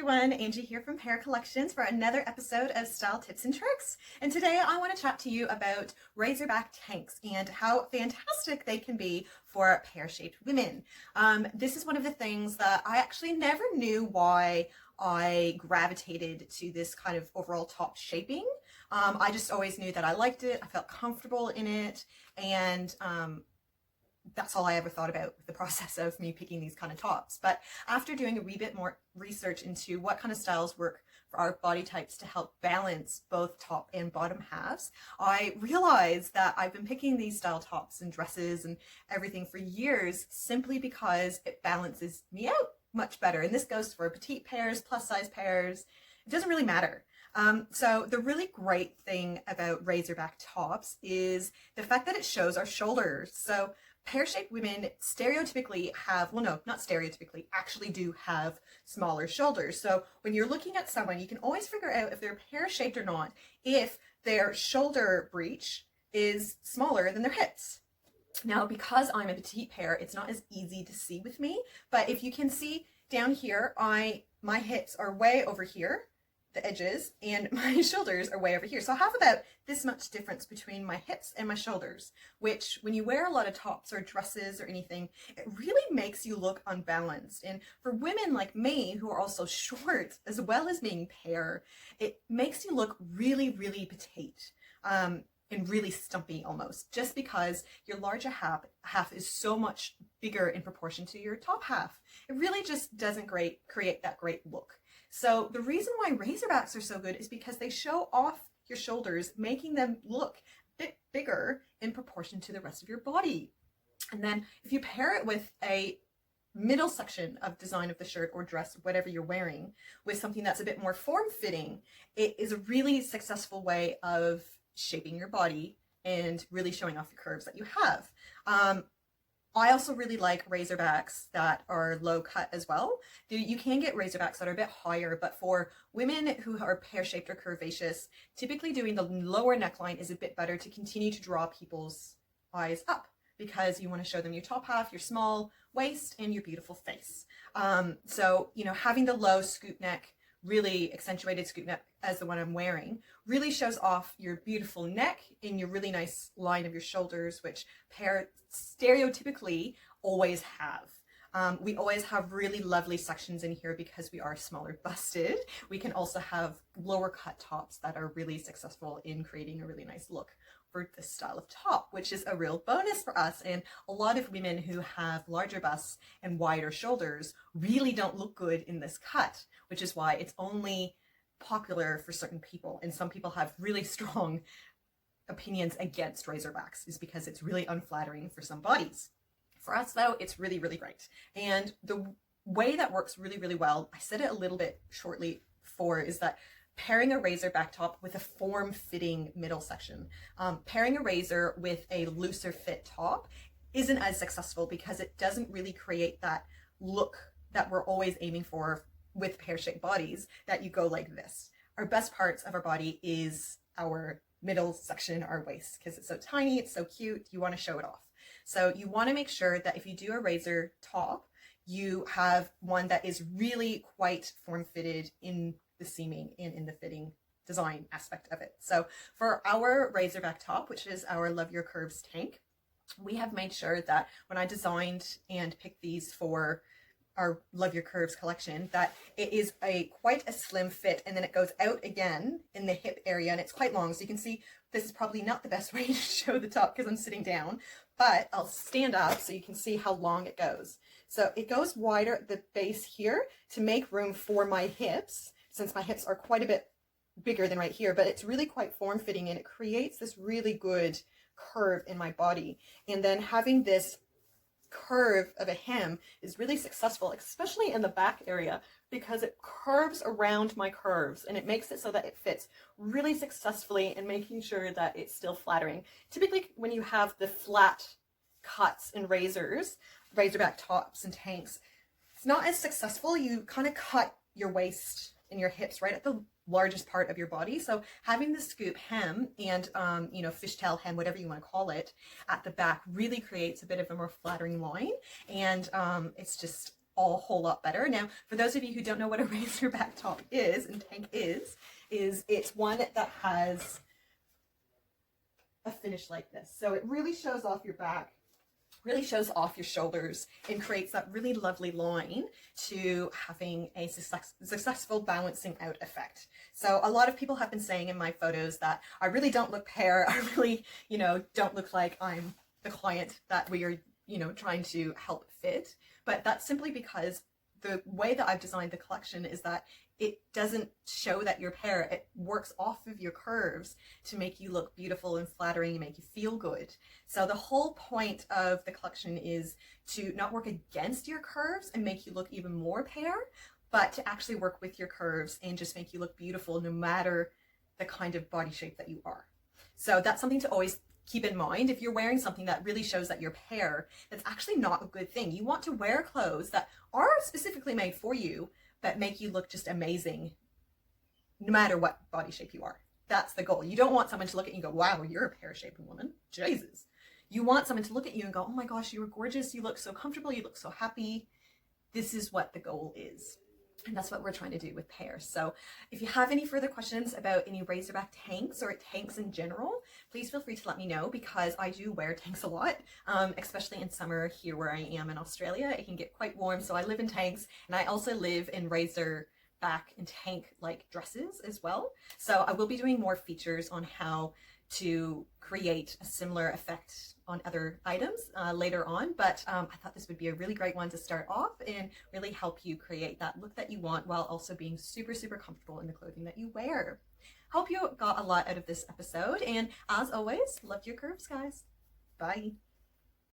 everyone, Angie here from Pear Collections for another episode of Style Tips and Tricks. And today I want to chat to you about razorback tanks and how fantastic they can be for pear-shaped women. This is one of the things that I actually never knew why I gravitated to this kind of overall top shaping. I just always knew that I liked it, I felt comfortable in it, and that's all I ever thought about with the process of me picking these kind of tops. But after doing a wee bit more research into what kind of styles work for our body types to help balance both top and bottom halves, I realized that I've been picking these style tops and dresses and everything for years simply because it balances me out much better. And this goes for petite pairs, plus size pairs. It doesn't really matter. So the really great thing about razorback tops is the fact that it shows our shoulders. So pear-shaped women stereotypically have, well, no, not stereotypically, actually do have smaller shoulders. So when you're looking at someone, you can always figure out if they're pear-shaped or not if their shoulder breach is smaller than their hips. Now, because I'm a petite pear, it's not as easy to see with me, but if you can see down here, my hips are way over here, the edges, and my shoulders are way over here. So I have about this much difference between my hips and my shoulders, which when you wear a lot of tops or dresses or anything, it really makes you look unbalanced. And for women like me, who are also short, as well as being pear, it makes you look really, really petite. And really stumpy almost, just because your larger half is so much bigger in proportion to your top half. It really just doesn't create that great look. So the reason why razorbacks are so good is because they show off your shoulders, making them look a bit bigger in proportion to the rest of your body. And then if you pair it with a middle section of design of the shirt or dress, whatever you're wearing, with something that's a bit more form-fitting, it is a really successful way of shaping your body and really showing off the curves that you have. I also really like razorbacks that are low cut as well. You can get razorbacks that are a bit higher, but for women who are pear-shaped or curvaceous, typically doing the lower neckline is a bit better to continue to draw people's eyes up, because you want to show them your top half, your small waist, and your beautiful face. So, you know, having the low scoop neck, really accentuated scoop neck as the one I'm wearing, really shows off your beautiful neck and your really nice line of your shoulders, which pear stereotypically always have. We always have really lovely sections in here because we are smaller busted. We can also have lower cut tops that are really successful in creating a really nice look for this style of top, which is a real bonus for us. And a lot of women who have larger busts and wider shoulders really don't look good in this cut, which is why it's only popular for certain people. And some people have really strong opinions against razorbacks, is because it's really unflattering for some bodies. For us though, it's really, really great. And the way that works really, really well, I said it a little bit shortly before, is that pairing a razorback top with a form-fitting middle section. Pairing a razor with a looser fit top isn't as successful because it doesn't really create that look that we're always aiming for with pear-shaped bodies, that you go like this. Our best parts of our body is our middle section, our waist, because it's so tiny, it's so cute, you want to show it off. So you want to make sure that if you do a razor top, you have one that is really quite form-fitted in the seaming and in the fitting design aspect of it. So for our razorback top, which is our Love Your Curves tank, we have made sure that when I designed and picked these for our Love Your Curves collection, that it is quite a slim fit, and then it goes out again in the hip area, and it's quite long. So you can see this is probably not the best way to show the top because I'm sitting down, but I'll stand up so you can see how long it goes. So it goes wider at the base here to make room for my hips, since my hips are quite a bit bigger than right here, but it's really quite form-fitting, and it creates this really good curve in my body. And then having this curve of a hem is really successful, especially in the back area, because it curves around my curves and it makes it so that it fits really successfully in making sure that it's still flattering. Typically when you have the flat cuts in razorback tops and tanks, it's not as successful. You kind of cut your waist and your hips right at the largest part of your body. So having the scoop hem and, you know, fishtail hem, whatever you want to call it, at the back really creates a bit of a more flattering line. And it's just a whole lot better. Now, for those of you who don't know what a razorback top is and tank is it's one that has a finish like this. So it really shows off your back, really shows off your shoulders, and creates that really lovely line to having a successful balancing out effect. So a lot of people have been saying in my photos that I really don't look pear. I really, don't look like I'm the client that we are, trying to help fit. But that's simply because the way that I've designed the collection is that it doesn't show that you're pear. It works off of your curves to make you look beautiful and flattering and make you feel good. So the whole point of the collection is to not work against your curves and make you look even more pear, but to actually work with your curves and just make you look beautiful no matter the kind of body shape that you are. So that's something to always keep in mind. If you're wearing something that really shows that you're pear, that's actually not a good thing. You want to wear clothes that are specifically made for you, but make you look just amazing no matter what body shape you are. That's the goal. You don't want someone to look at you and go, wow, you're a pear-shaped woman. Jesus. You want someone to look at you and go, oh my gosh, you are gorgeous. You look so comfortable. You look so happy. This is what the goal is. And that's what we're trying to do with Pear. So if you have any further questions about any razorback tanks or tanks in general, please feel free to let me know, because I do wear tanks a lot, especially in summer here where I am in Australia. It can get quite warm, so I live in tanks, and I also live in razorback and tank like dresses as well. So I will be doing more features on how to create a similar effect on other items later on, but I thought this would be a really great one to start off and really help you create that look that you want while also being super, super comfortable in the clothing that you wear. Hope you got a lot out of this episode, and as always, love your curves, guys. Bye.